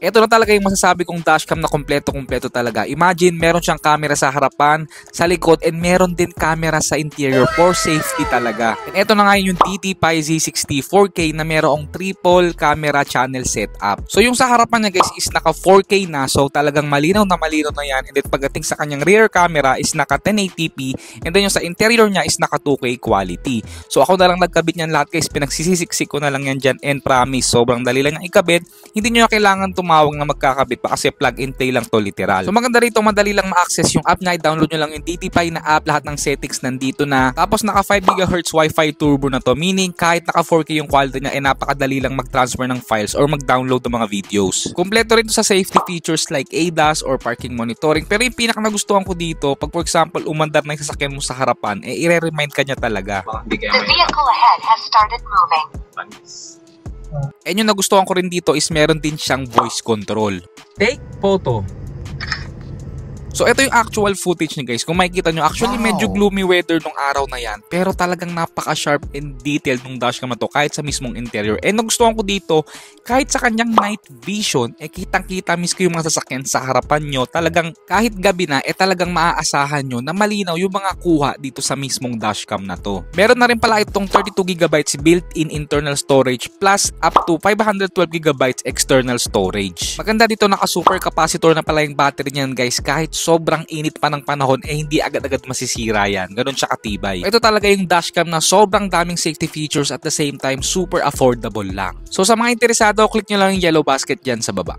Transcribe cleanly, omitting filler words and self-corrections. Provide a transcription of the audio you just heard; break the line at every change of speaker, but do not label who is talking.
Ito na talaga yung masasabi kong dashcam na kompleto talaga. Imagine, meron siyang camera sa harapan, sa likod, and meron din camera sa interior for safety talaga. And ito na nga yung DTPi Z60 4K na merong triple camera channel setup. So yung sa harapan niya guys is naka 4K na, so talagang malinaw na yan. And then pagdating sa kanyang rear camera is naka 1080p, and then yung sa interior niya is naka 2K quality. So ako na lang nagkabit niyan lahat guys, pinagsisisiksik ko na lang yan dyan, and promise, sobrang dali lang yung ikabit. Hindi nyo na kailangan tumawag na magkakabit pa kasi plug and play lang to literal. So maganda rito, madali lang ma-access yung app niya. I-download nyo lang yung DTPi na app, lahat ng settings nandito na. Tapos naka 5 GHz Wi-Fi turbo na to, meaning kahit naka 4K yung quality niya, napakadali lang mag-transfer ng files or mag-download ng mga videos. Kompleto rin to sa safety features like ADAS or parking monitoring. Pero yung pinaka nagustuhan ko dito, pag for example umandar na yung sasakyan mo sa harapan, i-remind ka niya talaga.
The vehicle ahead has started moving.
And yung nagustuhan ko rin dito is meron din siyang voice control. Take photo. So ito yung actual footage niya guys. Kung makikita nyo, actually medyo gloomy weather nung araw na yan. Pero talagang napaka-sharp and detailed nung dashcam na to kahit sa mismong interior. And nagustuhan ko dito, kahit sa kanyang night vision, kitang-kita mismo yung mga sasakyan sa harapan nyo. Talagang kahit gabi na, talagang maaasahan nyo na malinaw yung mga kuha dito sa mismong dashcam na to. Meron na rin pala itong 32GB built-in internal storage plus up to 512GB external storage. Maganda dito, naka-super capacitor na pala yung battery niyan guys. Kahit sobrang init pa ng panahon, hindi agad-agad masisira yan. Ganun siya katibay. Ito talaga yung dashcam na sobrang daming safety features at the same time super affordable lang. So sa mga interesado, click nyo lang yung yellow basket dyan sa baba.